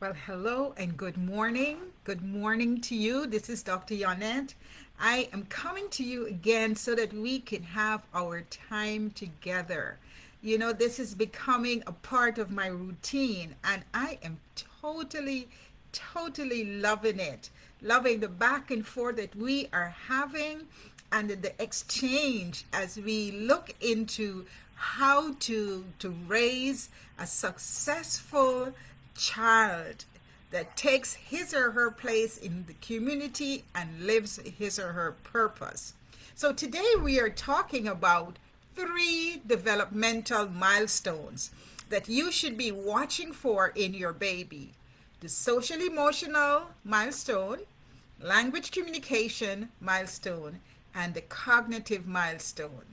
Well, hello and good morning. Good morning to you. This is Dr. Yonette. I am coming to you again so that we can have our time together. This is becoming a part of my routine, and I am totally loving it. Loving the back and forth that we are having and the exchange as we look into how to raise a successful child that takes his or her place in the community and lives his or her purpose. So today we are talking about 3 developmental milestones that you should be watching for in your baby: the social emotional milestone, language communication milestone, and the cognitive milestone.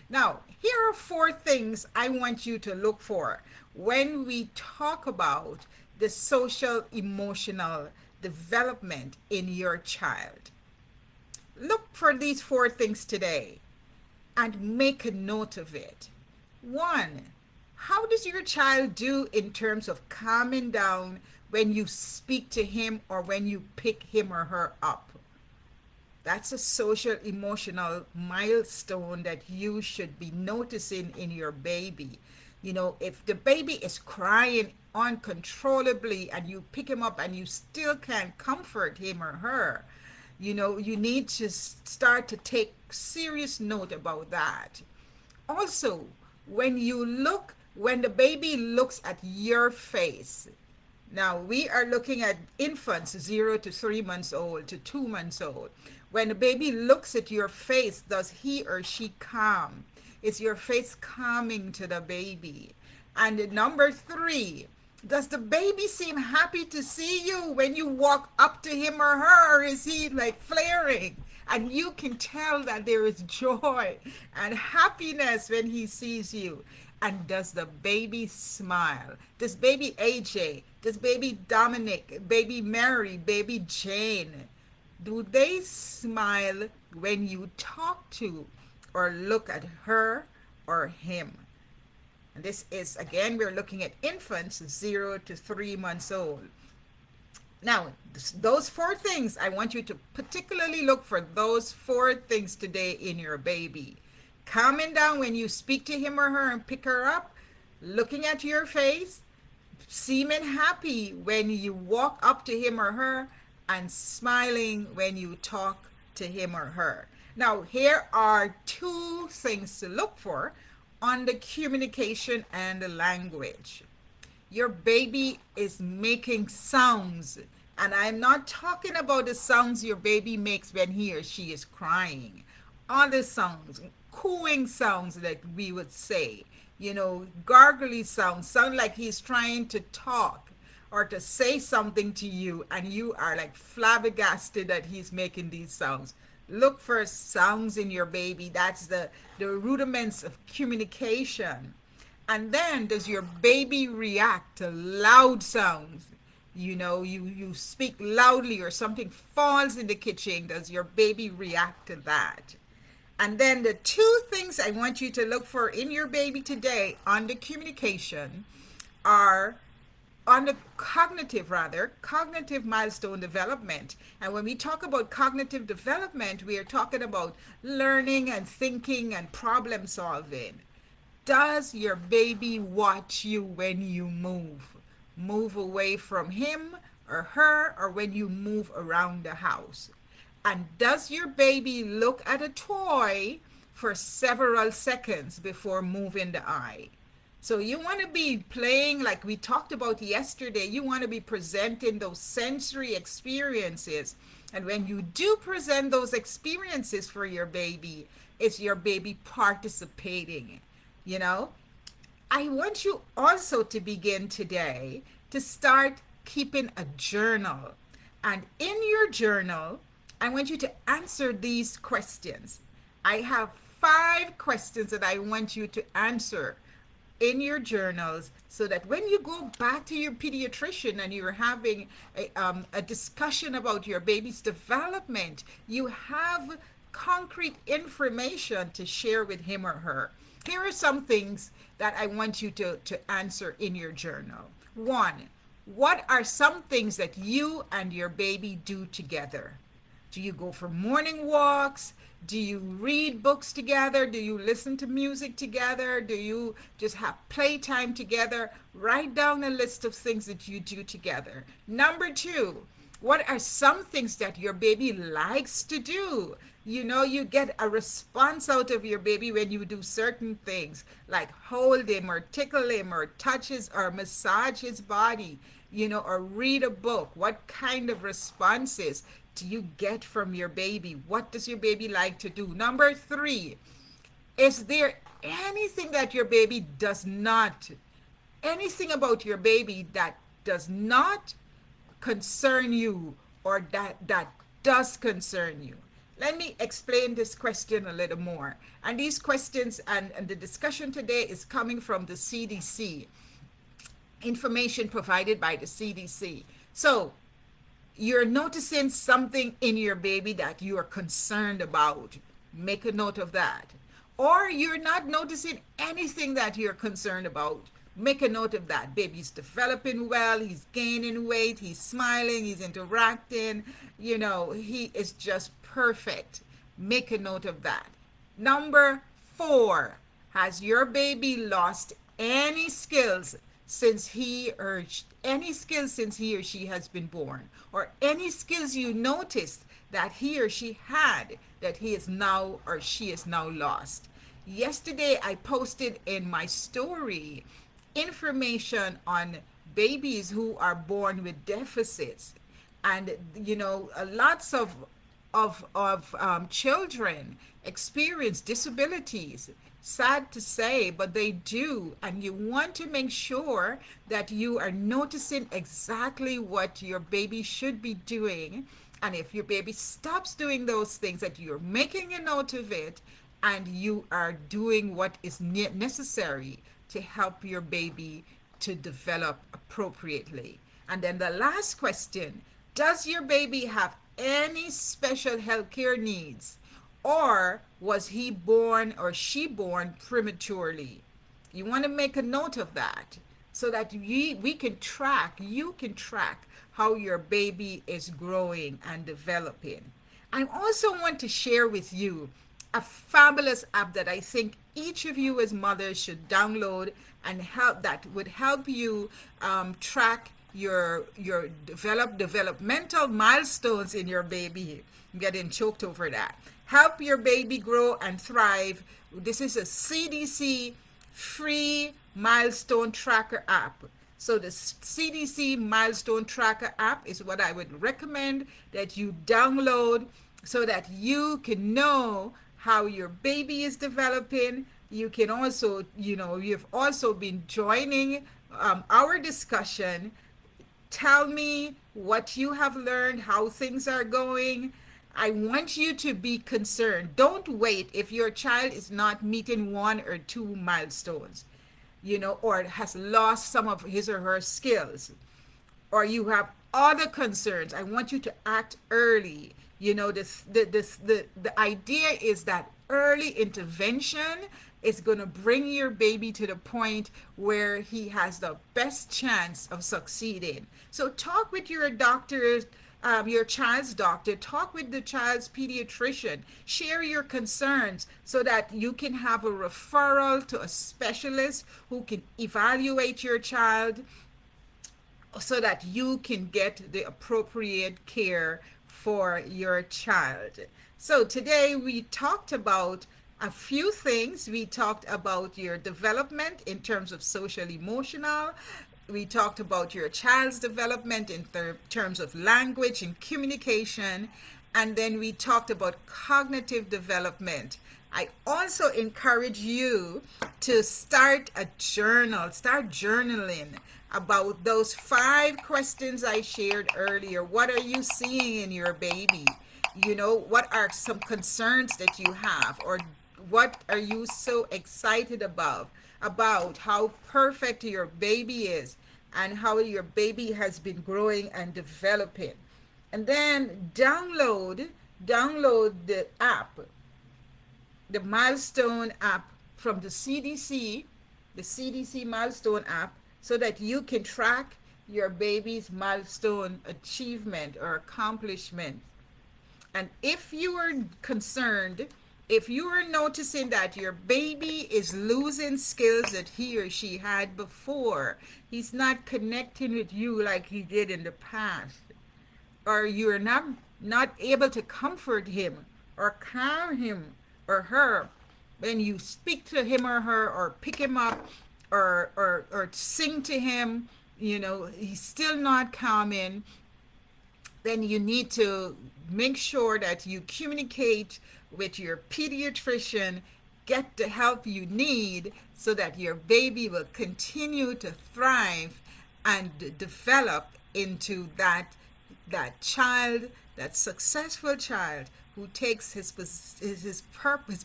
Now, here are 4 things I want you to look for when we talk about the social emotional development in your child. Look for these 4 things today and make a note of it. 1, how does your child do in terms of calming down when you speak to him or when you pick him or her up? That's a social emotional milestone that you should be noticing in your baby. If the baby is crying uncontrollably and you pick him up and you still can't comfort him or her, you need to start to take serious note about that. Also, when the baby looks at your face, now, we are looking at infants 0 to 3 months old to 2 months old. When the baby looks at your face, does he or she calm? Is your face calming to the baby? And number 3, does the baby seem happy to see you when you walk up to him or her? Or is he like flaring? And you can tell that there is joy and happiness when he sees you. And does the baby smile? Does baby AJ, does baby Dominic, baby Mary, baby Jane, do they smile when you talk to or look at her or him? And this is, again, we're looking at infants 0 to 3 months old. Now, those 4 things, I want you to particularly look for those 4 things today in your baby. Calming down when you speak to him or her and pick her up, looking at your face, seeming happy when you walk up to him or her, and smiling when you talk to him or her. Now, here are 2 things to look for on the communication and the language. Your baby is making sounds, and I'm not talking about the sounds your baby makes when he or she is crying. Other sounds, cooing sounds that we would say, gargly sounds, sound like he's trying to talk or to say something to you, and you are like flabbergasted that he's making these sounds. Look for sounds in your baby. That's the rudiments of communication. And then does your baby react to loud sounds? You speak loudly or something falls in the kitchen. Does your baby react to that? And then the 2 things I want you to look for in your baby today on the communication are on the cognitive milestone development. And when we talk about cognitive development, we are talking about learning and thinking and problem solving. Does your baby watch you when you move? Move away from him or her, or when you move around the house? And does your baby look at a toy for several seconds before moving the eye? So you want to be playing like we talked about yesterday. You want to be presenting those sensory experiences. And when you do present those experiences for your baby, it's your baby participating, you know? I want you also to begin today to start keeping a journal. And in your journal, I want you to answer these questions. I have 5 questions that I want you to answer in your journals so that when you go back to your pediatrician and you're having a discussion about your baby's development, you have concrete information to share with him or her. Here are some things that I want you to answer in your journal. 1, What are some things that you and your baby do together? Do you go for morning walks? Do you read books together? Do you listen to music together? Do you just have playtime together? Write down a list of things that you do together. Number two, what are some things that your baby likes to do? You know, you get a response out of your baby when you do certain things, like hold him or tickle him or touch his or massage his body, you know, or read a book. What kind of responses do you get from your baby? What does your baby like to do? Number three, is there anything that your baby does not, anything about your baby that does not concern you, or that does concern you? Let me explain this question a little more. And these questions and the discussion today is coming from the CDC, information provided by the CDC. So you're noticing something in your baby that you are concerned about, make a note of that. Or you're not noticing anything that you're concerned about, make a note of that. Baby's developing well, he's gaining weight, he's smiling, he's interacting, you know, he is just perfect. Make a note of that. Number four, has your baby lost any skills since he or any skills since he or she has been born, or any skills you noticed that he or she had that he is now or she is now lost? Yesterday I posted in my story information on babies who are born with deficits, and you know, lots of children experience disabilities. Sad to say, but they do. And you want to make sure that you are noticing exactly what your baby should be doing. And if your baby stops doing those things, that you're making a note of it and you are doing what is necessary to help your baby to develop appropriately. And then the last question, does your baby have any special healthcare needs? Or was he born or she born prematurely? You want to make a note of that so that we can track, you can track how your baby is growing and developing. I also want to share with you a fabulous app that I think each of you as mothers should download and help, that would help you track your developmental milestones in your baby. I'm getting choked over that. Help your baby grow and thrive. This is a CDC free milestone tracker app. So the CDC milestone tracker app is what I would recommend that you download so that you can know how your baby is developing. You can also, you know, you've also been joining our discussion. Tell me what you have learned, how things are going. I want you to be concerned. Don't wait if your child is not meeting one or two milestones, you know, or has lost some of his or her skills, or you have other concerns. I want you to act early. You know, the idea is that early intervention is going to bring your baby to the point where he has the best chance of succeeding. So talk with your doctor, your child's doctor, talk with the child's pediatrician, share your concerns so that you can have a referral to a specialist who can evaluate your child so that you can get the appropriate care for your child. So today we talked about a few things. We talked about your development in terms of social emotional. We talked about your child's development in terms of language and communication. And then we talked about cognitive development. I also encourage you to start a journal, start journaling about those 5 questions I shared earlier. What are you seeing in your baby? You know, what are some concerns that you have, or what are you so excited about how perfect your baby is and how your baby has been growing and developing. And then download the app, the milestone app from the CDC milestone app, so that you can track your baby's milestone achievement or accomplishment. And if you are concerned, if you are noticing that your baby is losing skills that he or she had before, he's not connecting with you like he did in the past, or you're not able to comfort him or calm him or her when you speak to him or her or pick him up or sing to him, he's still not calming, then you need to make sure that you communicate with your pediatrician, get the help you need so that your baby will continue to thrive and develop into that child, that successful child who takes his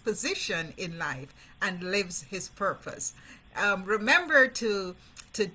position in life and lives his purpose. Remember to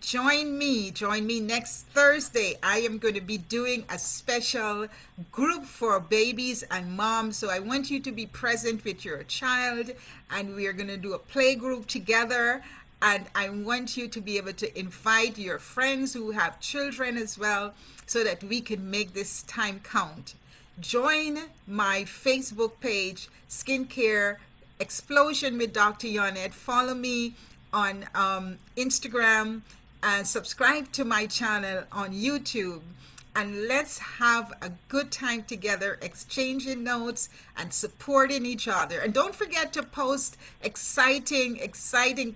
join me next Thursday. I am going to be doing a special group for babies and moms. So I want you to be present with your child, and we are going to do a play group together. And I want you to be able to invite your friends who have children as well, so that we can make this time count. Join my Facebook page, Skincare Explosion with Dr. Yonette. Follow me on Instagram, and subscribe to my channel on YouTube. And let's have a good time together, exchanging notes and supporting each other. And don't forget to post exciting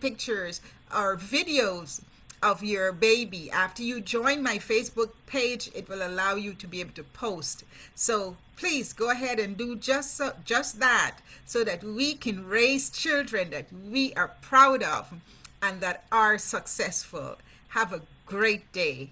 pictures or videos of your baby. After you join my Facebook page, it will allow you to be able to post. So please go ahead and do just that, so that we can raise children that we are proud of and that are successful. Have a great day.